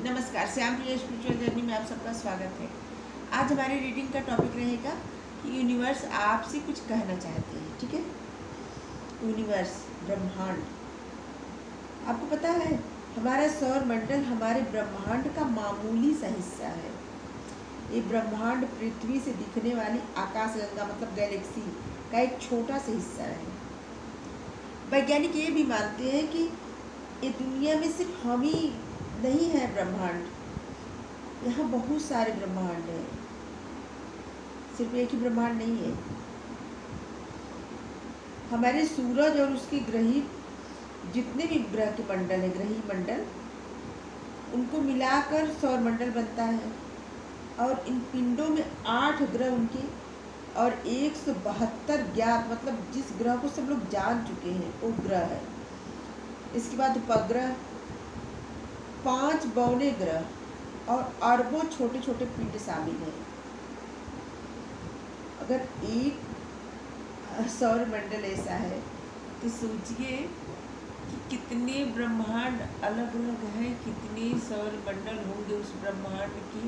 नमस्कार, श्याम प्रिय spiritual journey में आप सबका स्वागत है। आज हमारी रीडिंग का टॉपिक रहेगा कि यूनिवर्स आपसे कुछ कहना चाहते हैं। ठीक है, यूनिवर्स, ब्रह्मांड। आपको पता है हमारा सौर मंडल हमारे ब्रह्मांड का मामूली सा हिस्सा है। ये ब्रह्मांड पृथ्वी से दिखने वाली आकाशगंगा मतलब गैलेक्सी का एक छोटा सा हिस्सा है। वैज्ञानिक ये भी मानते हैं कि ये दुनिया में सिर्फ हम ही नहीं है ब्रह्मांड, यहाँ बहुत सारे ब्रह्मांड हैं, सिर्फ एक ही ब्रह्मांड नहीं है। हमारे सूरज और उसके ग्रही जितने भी ग्रह के मंडल है, ग्रही मंडल, उनको मिलाकर सौर मंडल बनता है। और इन पिंडों में 8 ग्रह उनके और 172 ज्ञात मतलब जिस ग्रह को सब लोग जान चुके हैं वो ग्रह है। इसके बाद उपग्रह, 5 बौने ग्रह और अरबों छोटे छोटे पिंड शामिल हैं। अगर एक सौर मंडल ऐसा है तो सोचिए कि कितने ब्रह्मांड अलग अलग हैं, कितने सौर मंडल होंगे उस ब्रह्मांड की,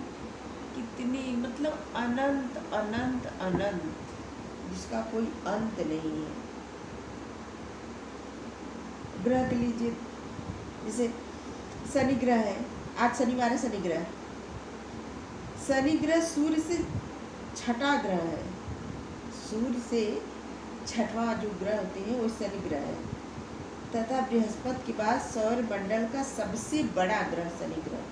कितने मतलब अनंत अनंत अनंत, जिसका कोई अंत नहीं है। ग्रह के लीजिए, जैसे शनि ग्रह है, आज शनिवार है। शनि ग्रह सूर्य से छठा ग्रह है। सूर्य से छठवां जो ग्रह होते हैं वो शनि ग्रह है तथा बृहस्पति के बाद सौर मंडल का सबसे बड़ा ग्रह शनि ग्रह।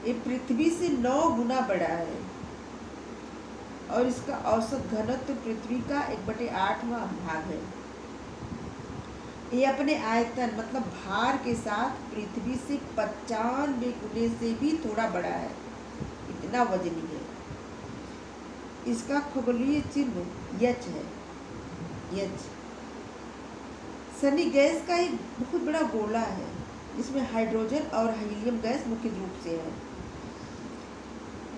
ये पृथ्वी से 9 गुना बड़ा है और इसका औसत घनत्व पृथ्वी का 1/8वां भाग है। ये अपने आयतन मतलब भार के साथ पृथ्वी से 95 गुने से भी थोड़ा बड़ा है, इतना वजनी है। इसका खगोलीय चिन्ह यच है, यच। शनि गैस का एक बहुत बड़ा गोला है जिसमें हाइड्रोजन और हीलियम गैस मुख्य रूप से है।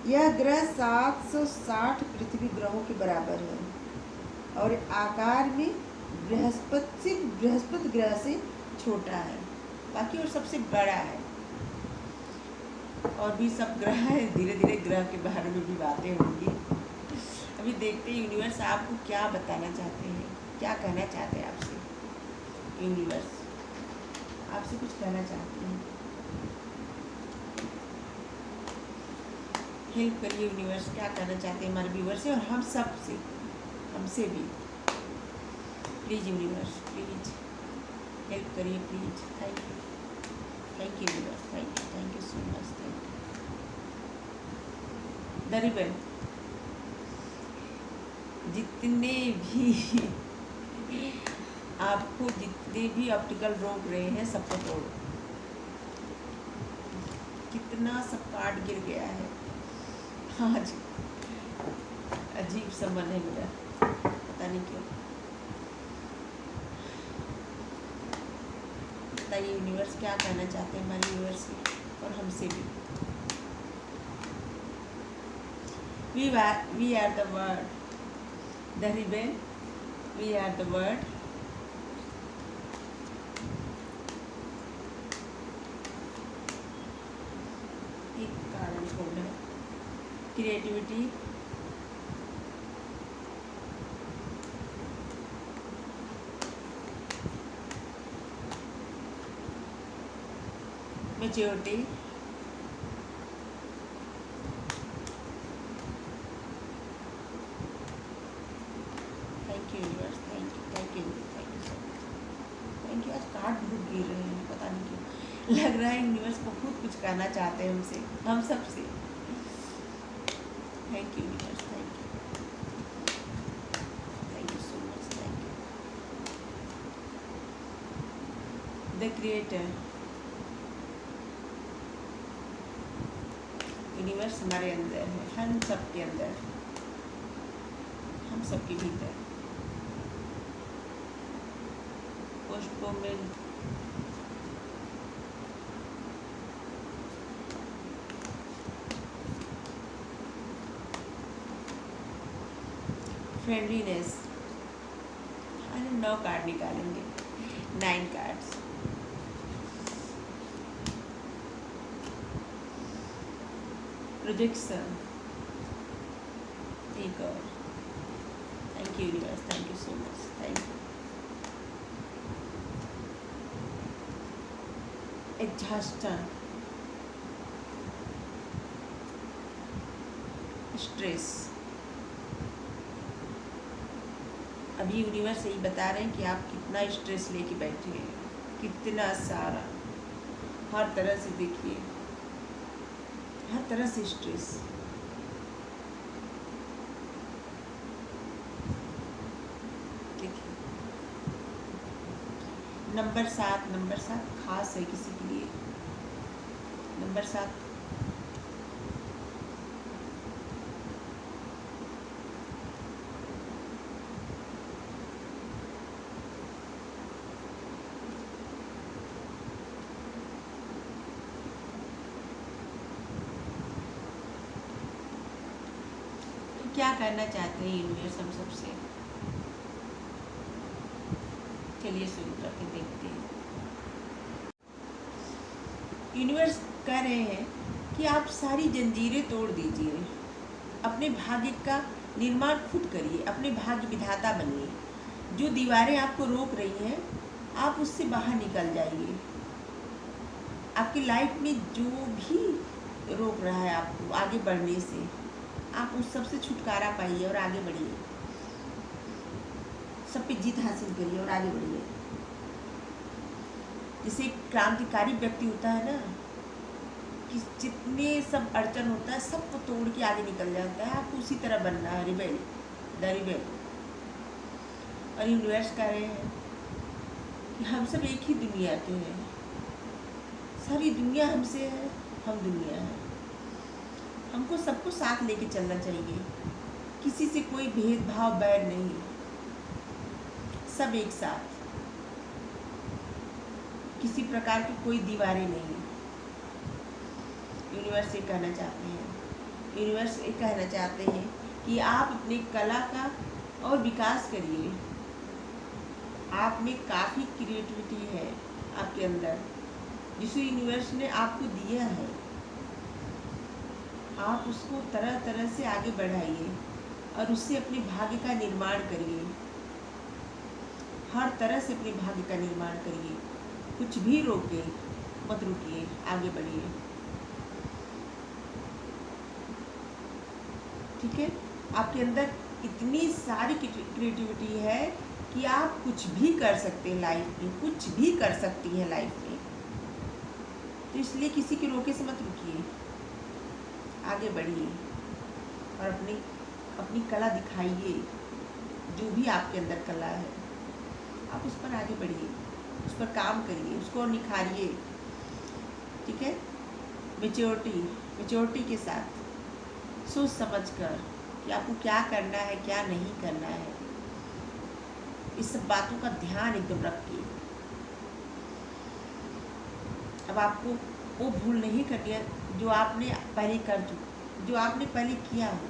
यह ग्रह 760 पृथ्वी ग्रहों के बराबर है और आकार में बृहस्पति ग्रह से छोटा है, बाकी और सबसे बड़ा है। और भी सब ग्रह है, धीरे धीरे ग्रह के बारे में भी बातें होंगी। अभी देखते हैं यूनिवर्स आपको क्या बताना चाहते हैं, क्या कहना चाहते हैं आपसे। यूनिवर्स आपसे कुछ कहना चाहते हैं, हेल्प करिए। यूनिवर्स क्या कहना चाहते हैं हमारे व्यूअर्स से और हम सब से, हमसे भी। प्लीज़ यूनिवर्स, प्लीज़ हेल्प करिए, please. Thank you universe, thank you so much, thank you. दरिबन, जितने भी आपको जितने भी ऑप्टिकल रोग रहे हैं सबको तोड़ो। कितना सब पार्ट गिर गया है आज, अजीब सा मन है मेरा, पता नहीं क्यों। बताइए यूनिवर्स क्या कहना चाहते हैं हमारे व्यूअर्स से और हमसे भी। We are the word. The ribbon. We are the word. एक कारण कौन है? Creativity, maturity, thank you universe, thank you so much, thank you. आज कार्ड बहुत गिर रहे हैं, पता नहीं क्यों। लग रहा है यूनिवर्स बहुत कुछ कहना चाहते हैं हमसे, हम सब से। Thank you universe, thank you so much, thank you. The creator, universe हमारे अंदर है, हम सब के अंदर, हम सब के भीतर। Postponement, friendliness. 9 कार्ड निकालेंगे, 9 कार्ड्स। प्रोजेक्शन। एक और। Thank you universe, thank you so much, thank you. Exhaustion, stress. अभी यूनिवर्स यही बता रहे हैं कि आप कितना स्ट्रेस लेके बैठे हैं, कितना सारा, हर तरह से देखिए, हर तरह से स्ट्रेस। देखिए नंबर 7, नंबर 7 खास है किसी के लिए। नंबर 7 क्या करना चाहते हैं यूनिवर्स हम सबसे? चलिए शुरू करके देखते हैं। यूनिवर्स कह रहे हैं कि आप सारी जंजीरें तोड़ दीजिए, अपने भाग्य का निर्माण खुद करिए, अपने भाग्य विधाता बनिए। जो दीवारें आपको रोक रही हैं, आप उससे बाहर निकल जाइए। आपकी लाइफ में जो भी रोक रहा है आपको आगे बढ़ने से, आप उस सब से छुटकारा पाइए और आगे बढ़िए। सब पे जीत हासिल करिए और आगे बढ़िए। जैसे एक क्रांतिकारी व्यक्ति होता है ना, कि जितने सब अड़चन होता है सबको तोड़ के आगे निकल जाता है, आपको उसी तरह बनना है, रिबेल, द रिबेल। और यूनिवर्स कह रहे हैं कि हम सब एक ही दुनिया के हैं, सारी दुनिया हमसे है, हम दुनिया है। हमको सबको साथ लेके चलना चाहिए, किसी से कोई भेदभाव बैर नहीं, सब एक साथ, किसी प्रकार की कोई दीवारें नहीं। यूनिवर्स ये कहना चाहते हैं, यूनिवर्स ये कहना चाहते हैं कि आप अपनी कला का और विकास करिए। आप में काफ़ी क्रिएटिविटी है आपके अंदर, जिसे यूनिवर्स ने आपको दिया है। आप उसको तरह तरह से आगे बढ़ाइए और उससे अपने भाग्य का निर्माण करिए। हर तरह से अपने भाग्य का निर्माण करिए, कुछ भी रोके मत, रुकिए, आगे बढ़िए। ठीक है, आपके अंदर इतनी सारी क्रिएटिविटी है कि आप कुछ भी कर सकते हैं लाइफ में, कुछ भी कर सकती हैं लाइफ में। तो इसलिए किसी के रोके से मत रुकिए, आगे बढ़िए और अपनी कला दिखाइए। जो भी आपके अंदर कला है, आप उस पर आगे बढ़िए, उस पर काम करिए, उसको निखारिए। ठीक है, मेच्योरिटी के साथ सोच समझ कर कि आपको क्या करना है, क्या नहीं करना है, इस सब बातों का ध्यान एकदम रखिए। अब आपको वो भूल नहीं करनी है जो आपने पहले जो आपने पहले किया हो,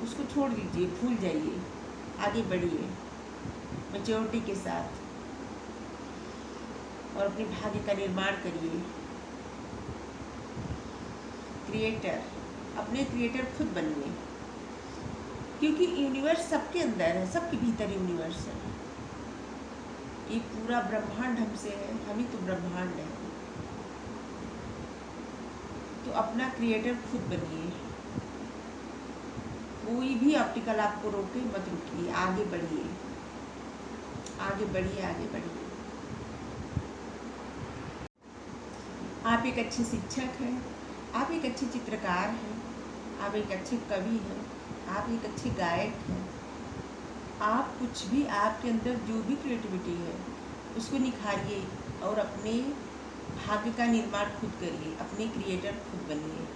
उसको छोड़ दीजिए, भूल जाइए, आगे बढ़िए मैच्योरिटी के साथ और अपने भाग्य का निर्माण करिए। अपने क्रिएटर खुद बनिए, क्योंकि यूनिवर्स सबके अंदर है, सबके भीतर यूनिवर्स है। ये पूरा ब्रह्मांड हमसे है, हम ही तो ब्रह्मांड है। तो अपना क्रिएटर खुद बनिए, कोई भी ऑब्स्टिकल आपको रोके मत, रुकिए, आगे बढ़िए, आगे बढ़िए, आगे बढ़िए। आप एक अच्छे शिक्षक हैं, आप एक अच्छे चित्रकार हैं, आप एक अच्छे कवि हैं, आप एक अच्छे गायक हैं। आप कुछ भी, आपके अंदर जो भी क्रिएटिविटी है उसको निखारिए और अपने भाग्य का निर्माण खुद करिए, अपने क्रिएटर खुद बनिए।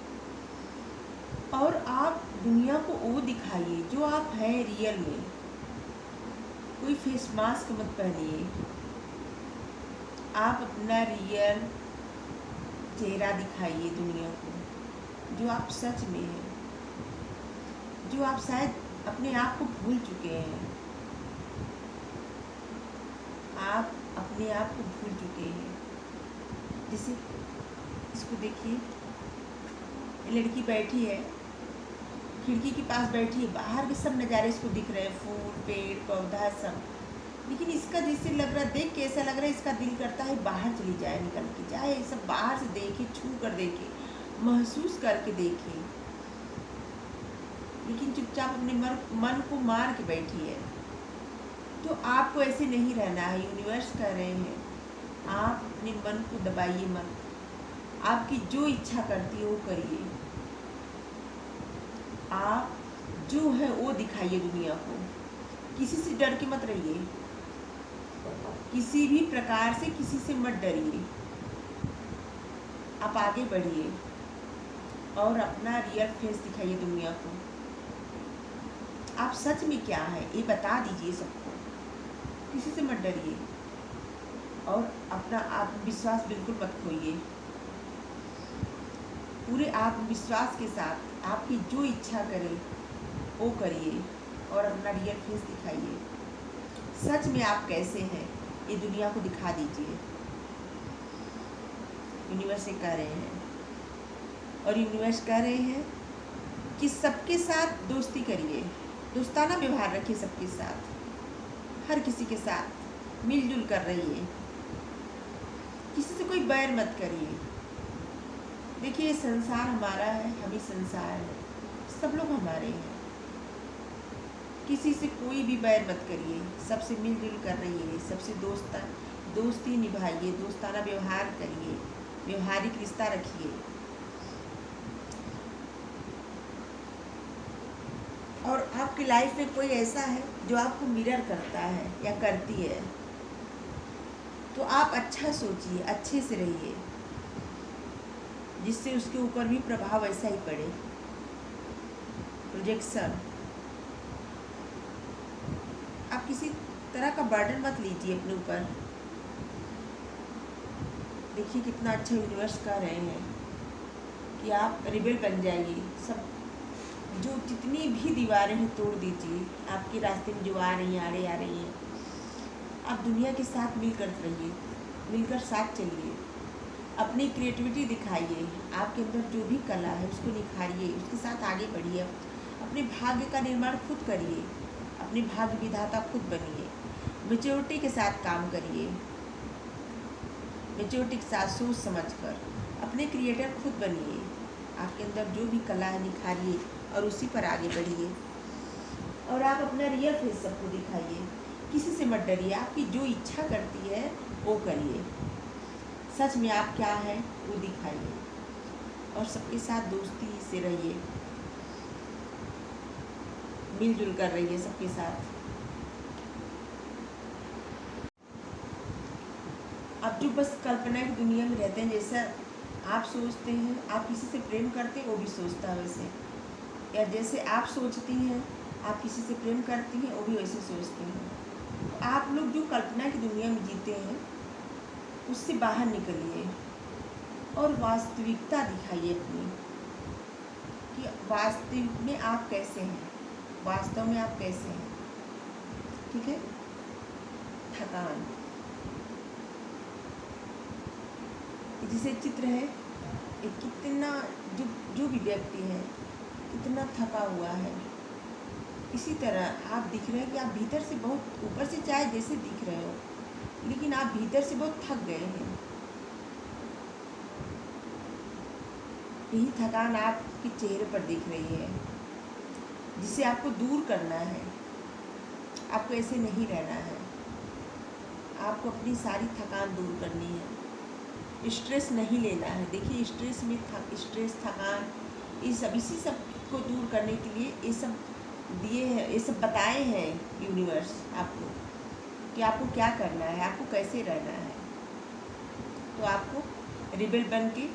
और आप दुनिया को वो दिखाइए जो आप हैं रियल में। कोई फेस मास्क मत पहनिए, आप अपना रियल चेहरा दिखाइए दुनिया को, जो आप सच में हैं, जो आप शायद अपने आप को भूल चुके हैं। आप अपने आप को भूल चुके हैं। जैसे इसको देखिए, ये लड़की बैठी है, खिड़की के पास बैठी है, बाहर के सब नज़ारे इसको दिख रहे हैं, फूल पेड़ पौधा सब, लेकिन इसका जैसे लग रहा है, देख के ऐसा लग रहा है इसका दिल करता है बाहर चली जाए, निकल के जाए, सब बाहर से देखे, छू कर देखे, महसूस करके देखे, लेकिन चुपचाप अपने मन को मार के बैठी है। तो आपको ऐसे नहीं रहना है। यूनिवर्स कह रहे हैं आप अपने मन को दबाइए मत, आपकी जो इच्छा करती है वो करिए, आप जो है वो दिखाइए दुनिया को, किसी से डर के मत रहिए, किसी भी प्रकार से किसी से मत डरिए, आप आगे बढ़िए और अपना रियल फेस दिखाइए दुनिया को। आप सच में क्या है ये बता दीजिए सबको, किसी से मत डरिए और अपना आत्मविश्वास बिल्कुल मत खोइए। पूरे आत्मविश्वास के साथ आपकी जो इच्छा करे वो करिए और अपना रियल फेस दिखाइए। सच में आप कैसे हैं ये दुनिया को दिखा दीजिए। यूनिवर्स से कह रहे हैं, और यूनिवर्स कह रहे हैं कि सबके साथ दोस्ती करिए, दोस्ताना व्यवहार रखिए सबके साथ, हर किसी के साथ मिलजुल कर रहिए, किसी से कोई बैर मत करिए। देखिए संसार हमारा है, हम ही संसार है, सब लोग हमारे हैं, किसी से कोई भी बैर मत करिए, सबसे मिलजुल कर रहिए, सबसे दोस्ती निभाइए, दोस्ताना व्यवहार करिए, व्यवहारिक रिश्ता रखिए। और आपकी लाइफ में कोई ऐसा है जो आपको मिरर करता है या करती है, तो आप अच्छा सोचिए, अच्छे से रहिए, जिससे उसके ऊपर भी प्रभाव वैसा ही पड़े। प्रोजेक्शन, आप किसी तरह का बर्डन मत लीजिए अपने ऊपर। देखिए कितना अच्छा यूनिवर्स कह रहे हैं कि आप रिबेल बन जाइए, सब जो जितनी भी दीवारें हैं तोड़ दीजिए, आपके रास्ते में जो आ रही हैं आ रही हैं, आप दुनिया के साथ मिलकर रहिए, मिलकर साथ चलिए, अपनी क्रिएटिविटी दिखाइए, आपके अंदर जो भी कला है उसको निखारिए, उसके साथ आगे बढ़िए, अपने भाग्य का निर्माण खुद करिए, अपने भाग्य विधाता खुद बनिए, मैच्योरिटी के साथ काम करिए, मैच्योरिटी के साथ सोच समझकर अपने क्रिएटर खुद बनिए, आपके अंदर जो भी कला है निखारिए और उसी पर आगे बढ़िए, और आप अपना रियल फेस सबको दिखाइए, किसी से मत डरिए, आपकी जो इच्छा करती है वो करिए, सच में आप क्या है वो दिखाइए, और सबके साथ दोस्ती से रहिए, मिलजुल कर रहिए सबके साथ। आप जो बस कल्पना की दुनिया में रहते हैं, जैसा आप सोचते हैं, आप किसी से प्रेम करते हैं वो भी सोचता है वैसे, या जैसे आप सोचती हैं आप किसी से प्रेम करती हैं वो भी वैसे सोचते हैं। तो आप लोग जो कल्पना की दुनिया में जीते हैं उससे बाहर निकलिए और वास्तविकता दिखाइए अपनी, कि वास्तविक में आप कैसे हैं, वास्तव में आप कैसे हैं। ठीक है। थकान, जिसे चित्र है ये कितना जो भी व्यक्ति है कितना थका हुआ है, इसी तरह आप दिख रहे हैं कि आप भीतर से बहुत, ऊपर से चाहे जैसे दिख रहे हो लेकिन आप भीतर से बहुत थक गए हैं। यही थकान आपके चेहरे पर दिख रही है, जिसे आपको दूर करना है। आपको ऐसे नहीं रहना है, आपको अपनी सारी थकान दूर करनी है, स्ट्रेस नहीं लेना है। देखिए स्ट्रेस में स्ट्रेस, थकान, इसी सब को दूर करने के लिए ये सब दिए हैं, ये सब बताए हैं यूनिवर्स आपको कि आपको क्या करना है, आपको कैसे रहना है। तो आपको रिबेल बन के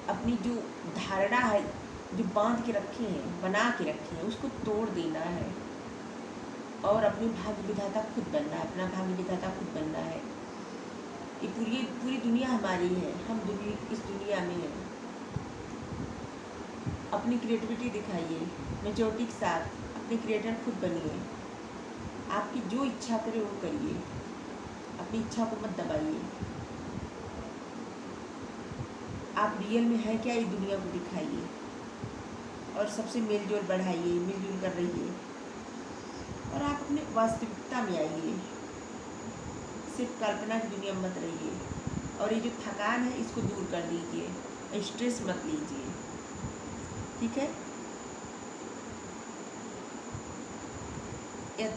अपनी जो धारणा है, जो बांध के रखे हैं, बना के रखे हैं, उसको तोड़ देना है और अपनी भाग्य विधाता खुद बनना है, अपना भाग्य विधाता खुद बनना है। ये पूरी दुनिया हमारी है, हम इस दुनिया में हैं। अपनी क्रिएटिविटी दिखाइए, मैच्योरिटी के साथ अपने क्रिएटर खुद बनिए, आपकी जो इच्छा करे वो करिए, अपनी इच्छा को मत दबाइए। आप रियल में हैं क्या ये दुनिया को दिखाइए। और सबसे मेल जोल बढ़ाइए, मिलजुल कर रहिए और आप अपने वास्तविकता में आइए। सिर्फ कल्पना की दुनिया में मत रहिए और ये जो थकान है इसको दूर कर दीजिए, स्ट्रेस मत लीजिए, ठीक है।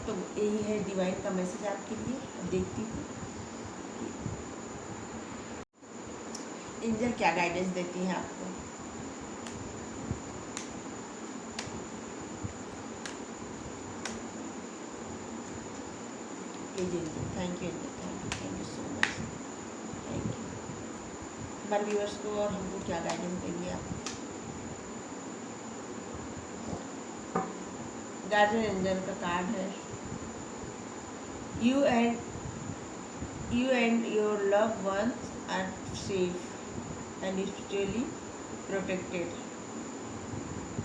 तो यही है डिवाइन का मैसेज आपके लिए। अब देखती हूँ एंजल क्या गाइडेंस देती हैं आपको। Please angel, thank you angel, thank you so much, thank you. हमारे व्यूअर्स को और हमको क्या गाइडेंस देंगे आप। गार्डियन एंजल का कार्ड है, you and your love ones are safe and spiritually protected.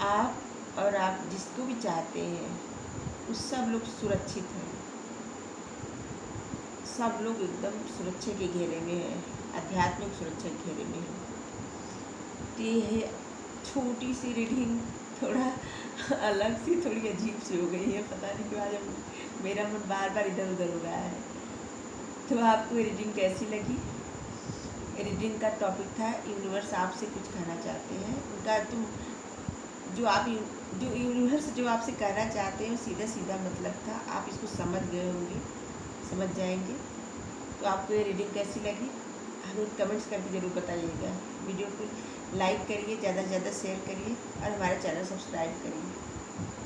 आप और आप जिसको भी चाहते हैं उस सब लोग सुरक्षित हैं, सब लोग एकदम सुरक्षा के घेरे में हैं, आध्यात्मिक सुरक्षा के घेरे में हैं। तो ये है छोटी सी रीडिंग, थोड़ा अलग सी, थोड़ी अजीब सी हो गई है, पता नहीं क्यों आज मेरा मन बार बार इधर उधर हो रहा है। तो आपको ये रीडिंग कैसी लगी। रीडिंग का टॉपिक था यूनिवर्स आपसे कुछ कहना चाहते हैं, उनका जो यूनिवर्स जो आपसे कहना चाहते हैं वो सीधा सीधा मतलब था। आप इसको समझ गए होंगे, समझ जाएंगे। तो आपको ये रीडिंग कैसी लगी हमें कमेंट्स करके ज़रूर बताइएगा। वीडियो को लाइक करिए, ज़्यादा से ज़्यादा शेयर करिए और हमारा चैनल सब्सक्राइब करिए,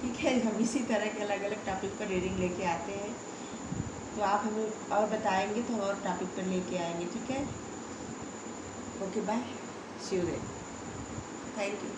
ठीक है। हम इसी तरह के अलग अलग टॉपिक पर रीडिंग लेके आते हैं, तो आप हमें और बताएंगे तो हम और टॉपिक पर लेके आएंगे, ठीक है। Okay bye, see you there, thank you.